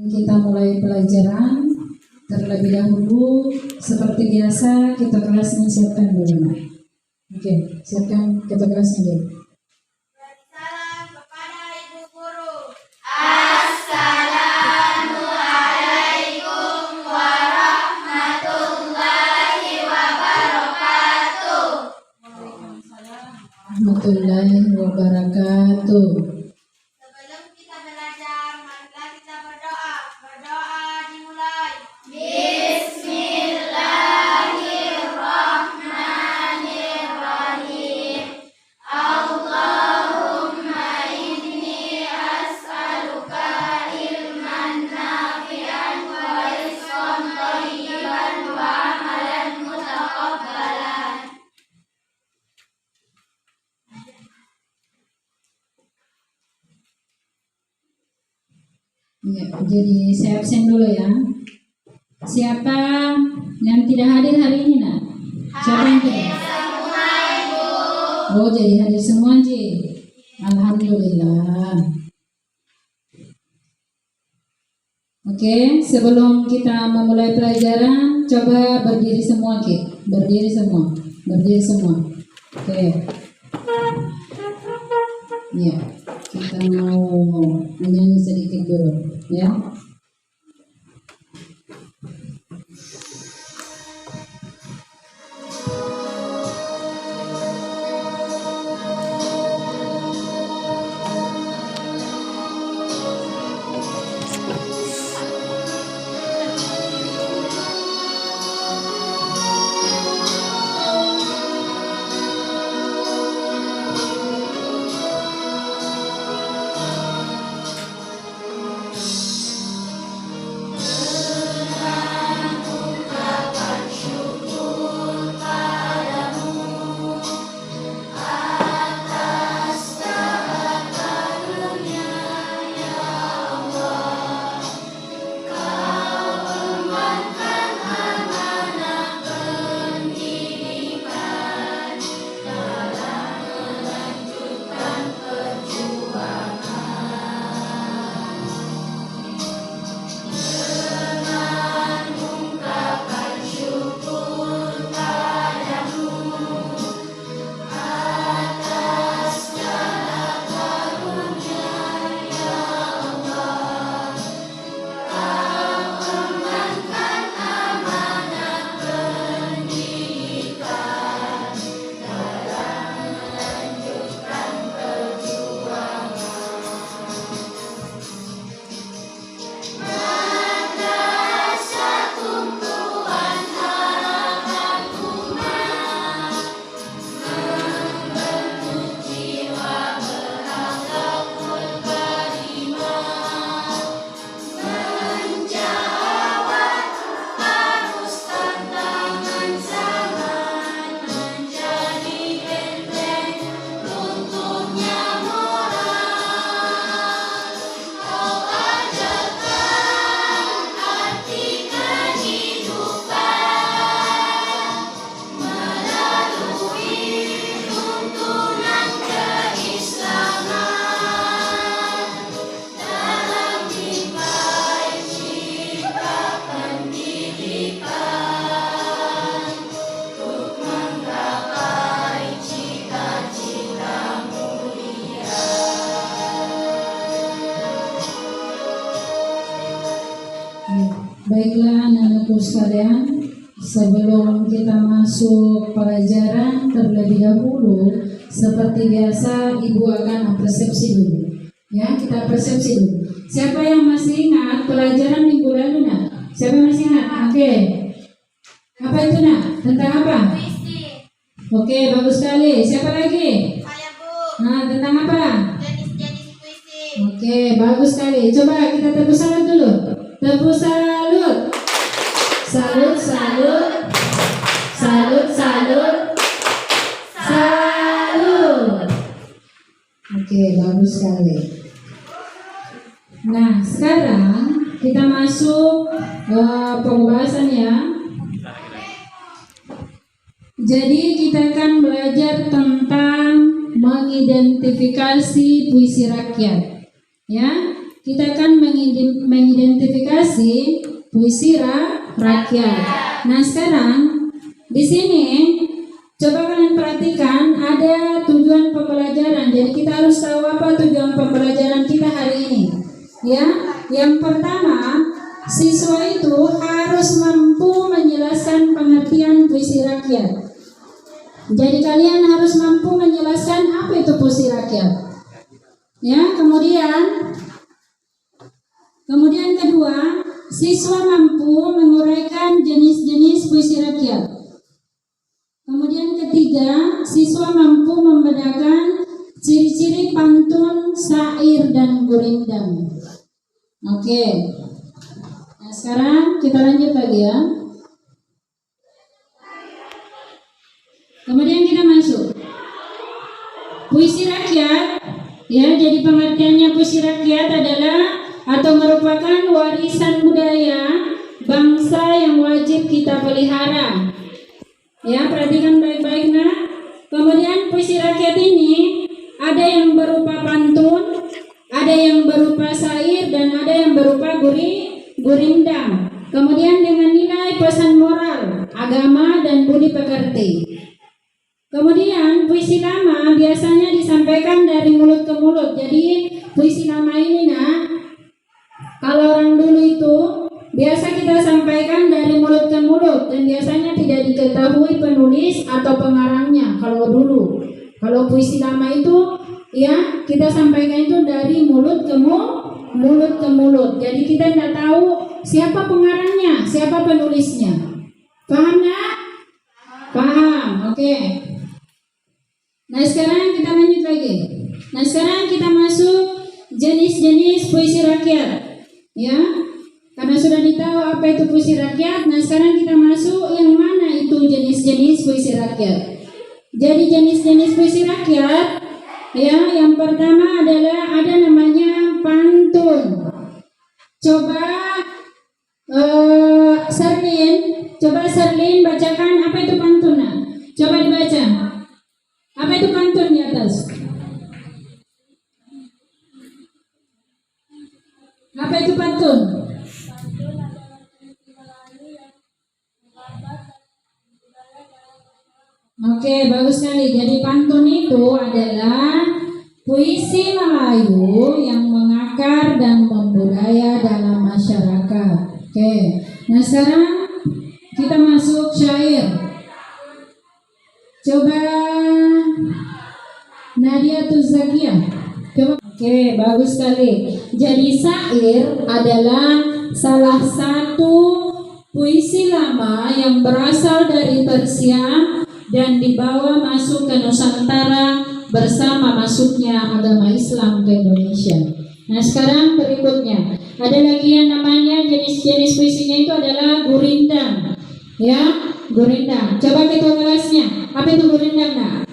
Kita mulai pelajaran. Terlebih dahulu, seperti biasa, kita kelasnya siapkan dulu. Oke, siapkan kita kelasnya dulu. Salam kepada Ibu Guru. Assalamualaikum warahmatullahi wabarakatuh. Waalaikumsalam warahmatullahi wabarakatuh. Sebelum kita belajar, marilah kita berdoa. Berdoa dimulai. Bismillahirrahmanirrahim. Allahumma inni as'aluka ilman nafi'an wa rizqan thayyiban wa amalan mutaqabbalan. Ya, jadi saya absen dulu ya. Siapa yang tidak hadir hari ini, nak? Siapa yang tidak? Semua Ibu. Oh, jadi hadir semua, Ji. Alhamdulillah. Oke, sebelum kita memulai pelajaran, coba berdiri semua, Ki. Berdiri semua. Berdiri semua. Oke. Ya, kita mau menyanyi sedikit dulu, ya. Baiklah anak-anakku sekalian, sebelum kita masuk pelajaran terlebih dahulu, seperti biasa Ibu akan persepsi dulu. Ya, kita persepsi dulu. Siapa yang masih ingat pelajaran minggu lalu, nak? Siapa yang masih ingat? Oke. Apa itu, nak? Tentang apa? Puisi. Oke, bagus sekali. Siapa lagi? Saya Bu. Nah, tentang apa? Jenis-jenis puisi. Oke, bagus sekali. Coba kita tepuk salut dulu. Tepuk salut. Salut, salut. Salut, salut. Salut. Oke, bagus sekali. Nah, sekarang kita masuk pembahasan ya. Jadi kita akan belajar tentang mengidentifikasi puisi rakyat. Ya, kita akan mengidentifikasi puisi rakyat. Nah, sekarang di sini coba kalian perhatikan ada tujuan pembelajaran. Jadi kita harus tahu apa tujuan pembelajaran kita hari ini. Ya, yang pertama, siswa itu harus mampu menjelaskan pengertian puisi rakyat. Jadi kalian harus mampu menjelaskan apa itu puisi rakyat. Ya, kemudian kedua, siswa mampu menguraikan jenis-jenis puisi rakyat. Kemudian ketiga, siswa mampu membedakan ciri-ciri pantun, syair, dan gurindam. Oke. Nah, sekarang kita lanjut lagi ya. Kemudian kita masuk puisi rakyat. Ya, jadi pengertiannya puisi rakyat adalah atau merupakan warisan budaya bangsa yang wajib kita pelihara. Ya, perhatikan baik-baik nak. Kemudian puisi rakyat ini ada yang berupa pantun, ada yang berupa syair, dan ada yang berupa gurindam. Kemudian dengan nilai pesan moral, agama, dan budi pekerti. Kemudian puisi lama biasanya disampaikan dari mulut ke mulut. Jadi puisi lama ini nak, kalau orang dulu itu biasa kita sampaikan dari mulut ke mulut dan biasanya tidak diketahui penulis atau pengarangnya. Kalau dulu, kalau puisi lama itu ya kita sampaikan itu dari mulut ke mulut. Jadi kita tidak tahu siapa pengarangnya, siapa penulisnya. Paham nak? Paham, oke. Nah, sekarang kita lanjut lagi. Nah, sekarang kita masuk jenis-jenis puisi rakyat. Ya, karena sudah ditahu apa itu puisi rakyat. Nah, sekarang kita masuk yang mana itu jenis-jenis puisi rakyat. Jadi jenis-jenis puisi rakyat, ya, yang pertama adalah ada namanya pantun. Coba Serlin bacakan apa itu pantun. Nah, coba dibaca. Apa itu pantun di atas? Apa itu pantun? Oke, bagus sekali. Jadi pantun itu adalah puisi Melayu yang mengakar dan membudaya dalam masyarakat. Oke, nah sekarang kita masuk syair. Coba Nadia Tuzakia. Coba. Oke, bagus sekali. Jadi syair adalah salah satu puisi lama yang berasal dari Persia dan dibawa masuk ke Nusantara bersama masuknya agama Islam ke Indonesia. Nah, sekarang berikutnya ada lagi yang namanya jenis-jenis puisinya itu adalah gurindam. Ya, gurindam. Coba kita kelasnya. Apa itu gurindam, nak?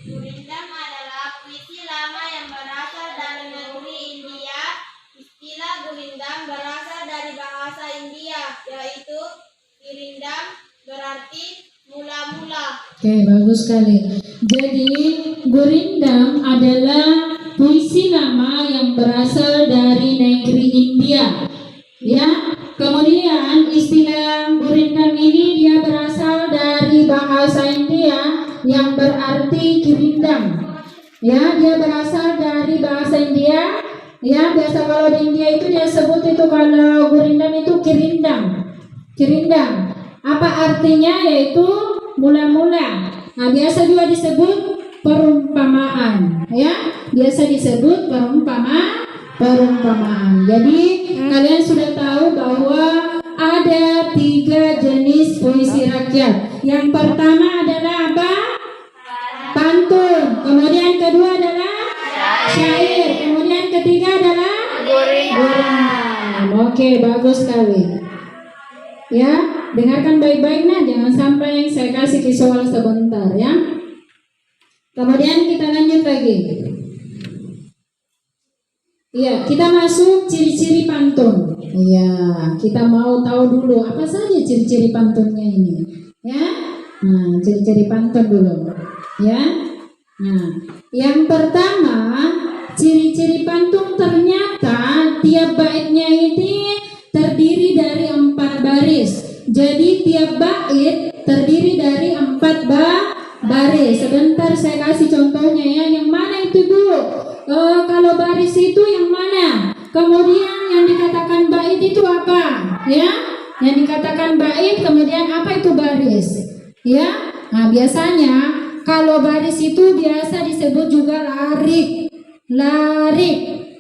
Gurindam adalah puisi lama yang berasal dari negeri India. Istilah gurindam berasal dari bahasa India, yaitu girindam, berarti mula-mula. Oke, bagus sekali. Jadi gurindam adalah puisi lama yang berasal dari negeri India. Ya, kemudian istilah gurindam ini dia berasal dari bahasa India yang berarti girindam. Ya, dia berasal dari bahasa India. Ya, biasa kalau di India itu dia sebut itu kalau gurindam itu kirindam. Kirindam. Apa artinya? Yaitu mula-mula. Nah, biasa juga disebut perumpamaan. Ya, biasa disebut perumpamaan. Jadi kalian sudah tahu bahwa ada 3 jenis puisi rakyat. Yang pertama adalah apa? Pantun. Kemudian kedua adalah syair. Kemudian ketiga adalah gurindam. Oke, bagus sekali. Ya, dengarkan baik-baik nah, jangan sampai saya kasih visual sebentar ya. Kemudian kita lanjut lagi. Iya, kita masuk ciri-ciri pantun. Iya, kita mau tahu dulu apa saja ciri-ciri pantunnya ini. Ya, nah ciri-ciri pantun dulu. Ya, nah yang pertama ciri-ciri pantun ternyata tiap baitnya ini terdiri dari 4 baris. Jadi tiap bait terdiri dari 4 baris. Sebentar saya kasih contohnya ya. Yang mana itu Bu? Kalau baris itu yang mana? Kemudian yang dikatakan bait itu apa? Ya, yang dikatakan bait kemudian apa itu baris? Ya, nah biasanya kalau baris itu biasa disebut juga larik,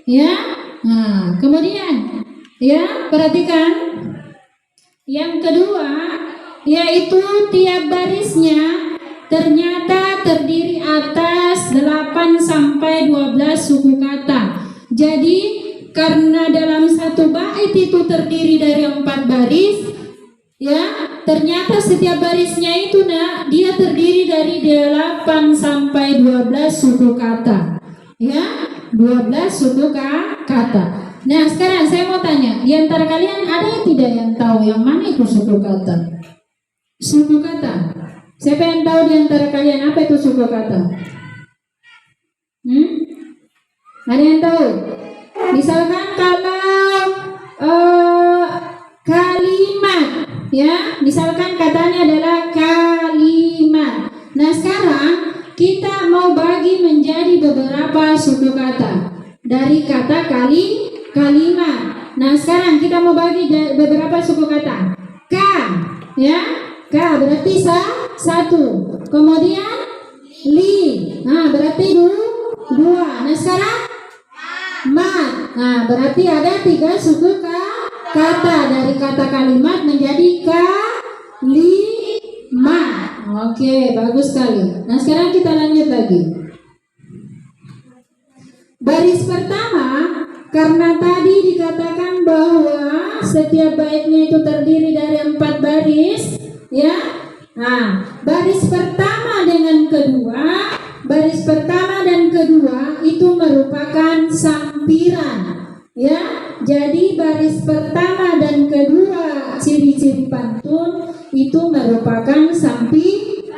ya. Nah, kemudian ya perhatikan yang kedua yaitu tiap barisnya ternyata terdiri atas 8 sampai 12 suku kata. Jadi karena dalam satu bait itu terdiri dari 4 baris, ya, ternyata setiap barisnya itu dia terdiri dari 8 sampai 12 suku kata. Ya, 12 suku kata. Nah, sekarang saya mau tanya, di antara kalian ada yang tidak yang tahu yang mana itu suku kata? Suku kata. Siapa yang tahu di antara kalian apa itu suku kata? Ada yang tahu? Misalkan kalau kalimat, ya, misalkan katanya adalah kalimat. Nah, sekarang kita mau bagi menjadi beberapa suku kata dari kata kalimat. Nah, sekarang kita mau bagi beberapa suku kata. K, ya, K berarti satu. Kemudian li, nah berarti dua. Nah, sekarang mat, nah berarti ada 3 suku kata dari kata kalimat menjadi kalimat. Oke, bagus sekali. Nah, sekarang kita lanjut lagi. Baris pertama, karena tadi dikatakan bahwa setiap baitnya itu terdiri dari 4 baris, ya. Nah, baris pertama dengan kedua, baris pertama dan kedua itu merupakan sampiran, ya. Jadi baris pertama dan kedua ciri-ciri pantun itu merupakan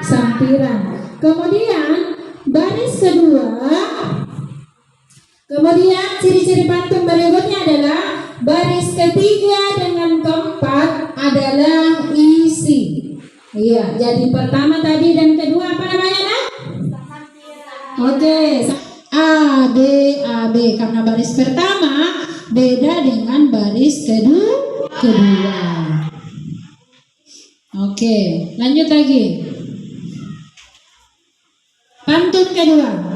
sampiran. Kemudian baris kedua, kemudian ciri-ciri pantun berikutnya adalah baris ketiga dengan keempat adalah isi. Iya, jadi pertama tadi dan kedua apa namanya nak? Oke, A B karena baris pertama beda dengan baris kedua. Oke, lanjut lagi. Pantun kedua.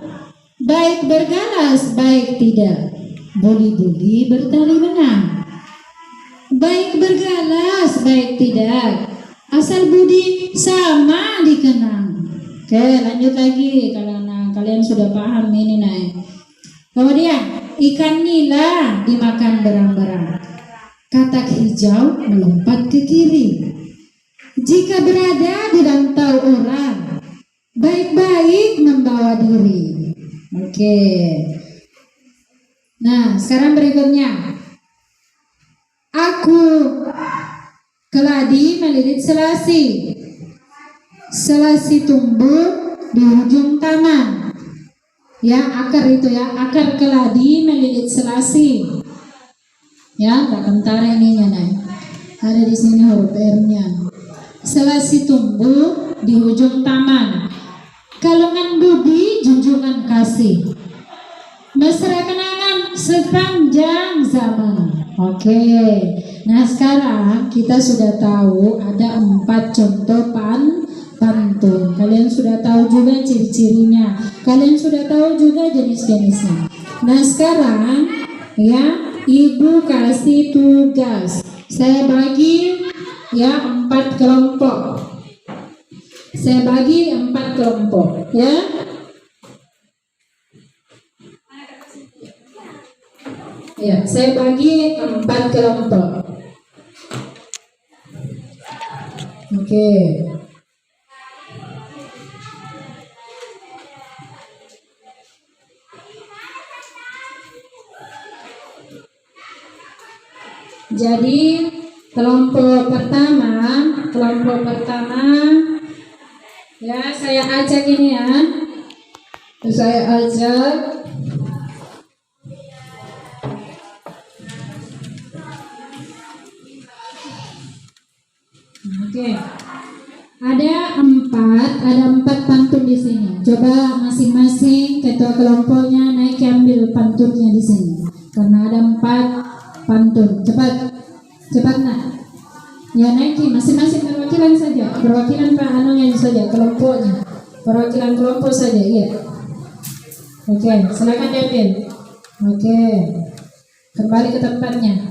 Baik bergalas, baik tidak, buli-buli bertali benang. Baik bergalas, baik tidak, asal budi sama dikenang. Oke, lanjut lagi. Kalau kalian sudah paham ini Kemudian ikan nila dimakan berang-berang, katak hijau melompat ke kiri. Jika berada di rantau orang, baik-baik membawa diri. Oke. Nah, sekarang berikutnya. Aku keladi melilit selasi. Selasi tumbuh di ujung taman. Ya, akar itu ya, akar keladi melilit selasi. Ya, tak kentara ininya ada di sini huruf R-nya. Selasi tumbuh di ujung taman. Kalungan budi, junjungan kasih. Mesra kenangan sepanjang zaman. Oke. Nah, sekarang kita sudah tahu ada 4 contoh pantun. Kalian sudah tahu juga ciri-cirinya. Kalian sudah tahu juga jenis-jenisnya. Nah, sekarang ya, Ibu kasih tugas. Saya bagi ya 4 kelompok. Saya bagi 4 kelompok, ya. Ya, saya bagi 4 kelompok. Oke. Jadi kelompok pertama ya, saya ajak ini ya. Saya ajak Oke. Ada empat pantun di sini. Coba masing-masing ketua kelompoknya naik ambil pantunnya di sini. Karena ada 4 pantun. Cepat nak. Ya naiki masing-masing perwakilan saja. Perwakilan Pak anunya saja, kelompoknya. Perwakilan kelompok saja, iya. Oke, silakan diambil. Oke. Kembali ke tempatnya.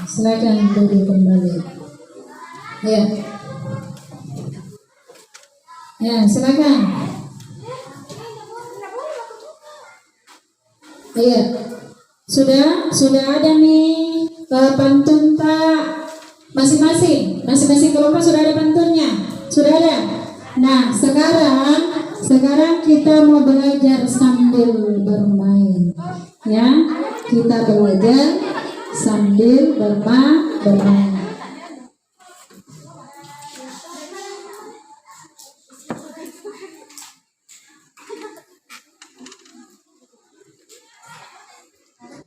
Silakan duduk kembali. Ya. Ya, silakan. Iya. Sudah ada nih pantun Pak. Masing-masing kelompok sudah ada pantunnya. Sudah ada. Nah, sekarang kita mau belajar sambil bermain. Ya, kita belajar sambil bermain.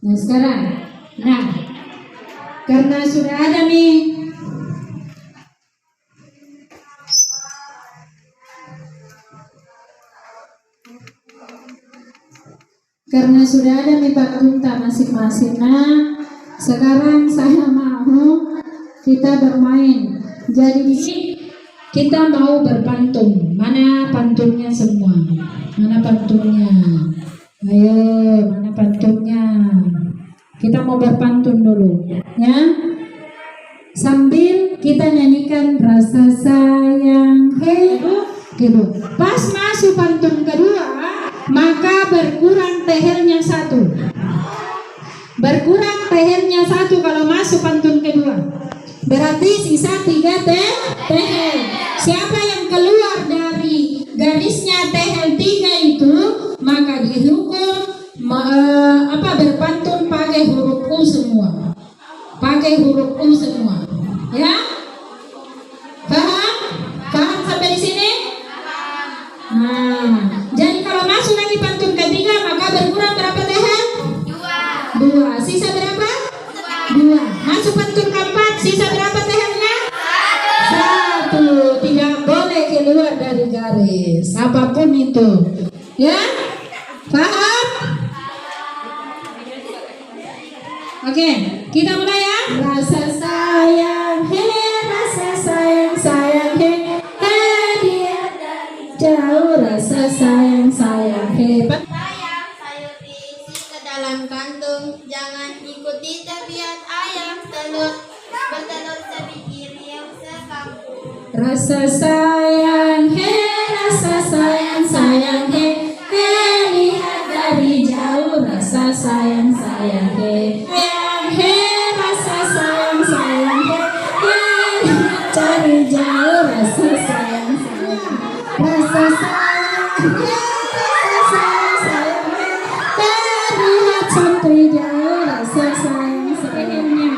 Nah sekarang, karena sudah ada nih pantun masing-masing. Nah, sekarang saya mau kita bermain. Jadi di sini kita mau berpantun. Mana pantunnya semua? Mana pantunnya? Ayo, mana pantunnya? Kita mau berpantun dulu, ya. Sambil kita nyanyikan rasa sayang, gitu. Pas masuk pantun kedua, maka berkurang tehelnya 1. Berkurang tehelnya 1 kalau masuk pantun kedua. Berarti sisa 3 tehel. Siapa yang keluar dari garisnya tehel 3 itu, maka dihukum berpantun pakai huruf U semua. Ya? Paham sampai di sini? Nah, jadi kalau masuk lagi pantun ketiga maka berkurang berapa tehel? 2. Sisa berapa? 2. Masuk pantun keempat, sisa berapa tehelnya? 1. Tidak boleh keluar dari garis apapun itu. Ya? Paham? Oke, kita mulai ya. Rasa sayang, rasa sayang, dia dari jauh. Rasa sayang, hebat. Sayang sayur diisi ke dalam kandung, jangan ikuti tabiat ayam telur, bertelur sebiji riau sekampung. Rasa sayang, rasa sayang, lihat dari jauh. Rasa sayang, rasa sayang, cari jauh. Rasa sayang, rasa sayang, terlihat sampai jauh. Rasa sayangnya.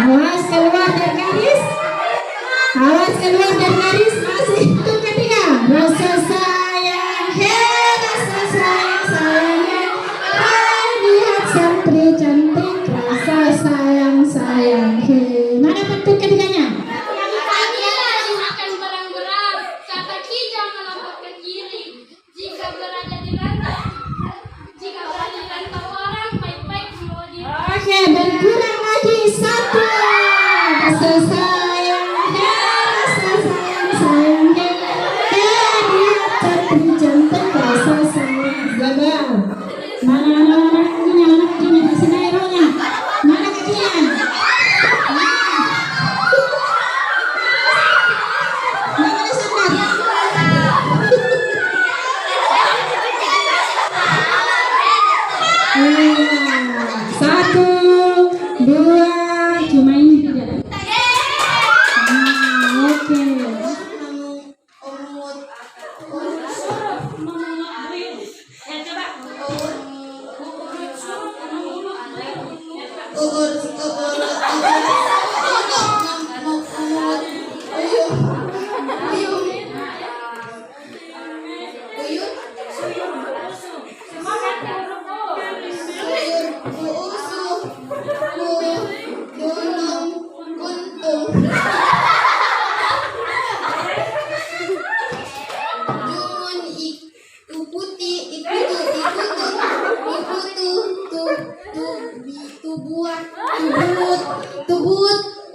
Awas keluar dari garis. Masih itu ketiga. Rasa sayang, rasa sayang, lihat santri cantik. Rasa sayang, mana bentuk ketiganya? Akan berang-berang, kata kijang melompat ke kiri. Jika berada di rantau orang, baik-baik mau di. Oke, berkurang lagi 1. Rasa sayang, lihat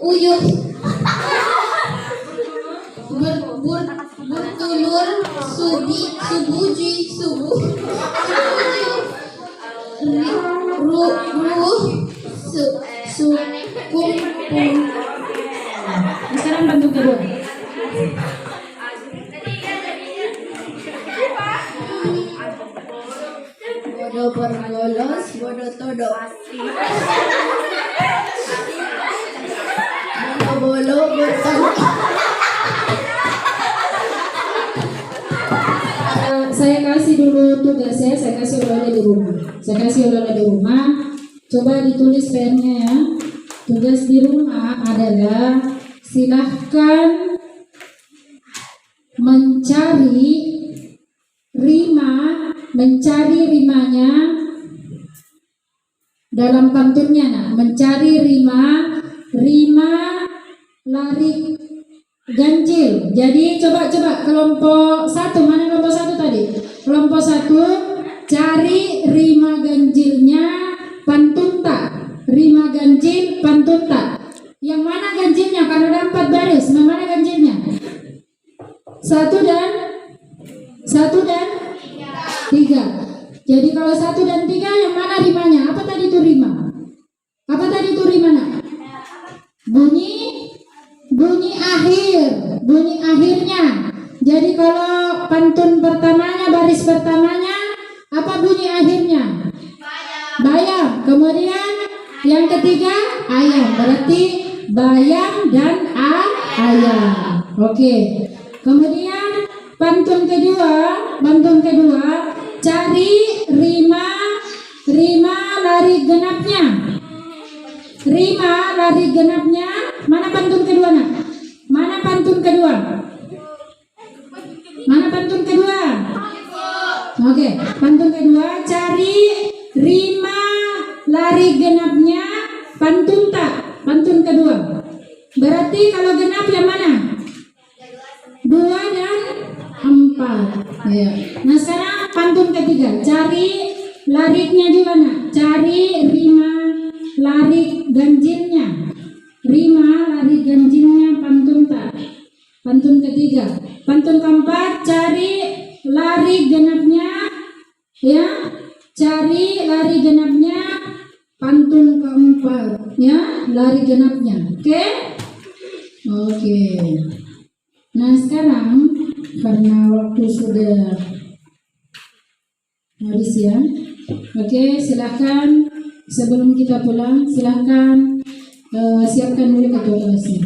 uyuh, bertulur, subuji, subuh, ruh, kumpul. Sekarang bentuk kedua. Bodoh bergolos, bodoh todo. Bolo bertolak. Saya kasih dulu tugasnya, saya kasih oleh-oleh di rumah. Coba ditulis PR-nya ya. Tugas di rumah adalah silahkan mencari rimanya dalam pantunnya. Nah, mencari rima lari ganjil. Jadi coba kelompok 1, mana kelompok 1 tadi? Kelompok 1 cari rima ganjilnya pantun tak? Rima ganjil pantun tak? Yang mana ganjilnya? Karena ada 4 baris. Yang mana ganjilnya? 1 dan 3. Jadi kalau 1 dan 3 yang mana rimanya? Apa tadi itu rima? Nak? Bunyi akhirnya. Jadi kalau pantun pertamanya, baris pertamanya, apa bunyi akhirnya? Bayam. Kemudian yang ketiga ayam. Berarti bayam dan ayam. Oke. Kemudian pantun kedua cari rima lari genapnya. Rima lari genapnya. Mana pantun kedua nak? Mana pantun kedua? Oke, pantun kedua cari rima lari genapnya pantun tak? Pantun kedua. Berarti kalau genap yang mana? 2 dan 4. Ya. Nah sekarang pantun ketiga, cari lariknya di mana? Cari rima larik ganjilnya. Rima lari ganjilnya pantun tak? Pantun ketiga. Pantun keempat, cari lari genapnya, ya. Cari lari genapnya pantun keempat, ya. Lari genapnya. Oke. Nah sekarang karena waktu sudah habis ya. Oke, silahkan sebelum kita pulang silahkan siapkan dulu ketua kelasnya.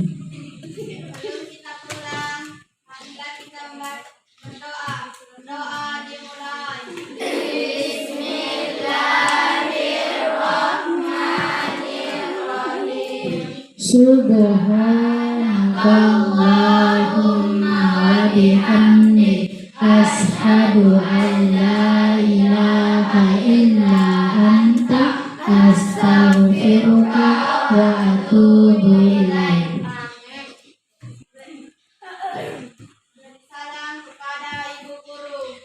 Sebelum kita pulang, marilah kita berdoa. Doa dimulai. Bismillahirrahmanirrahim. Subhanallahumma wa bihamdik asyhadu an la ilaha illa anta astaghfiruka wa atubu ilaik. Salam kepada Ibu Guru.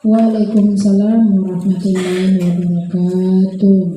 Waalaikumsalam warahmatullahi wabarakatuh.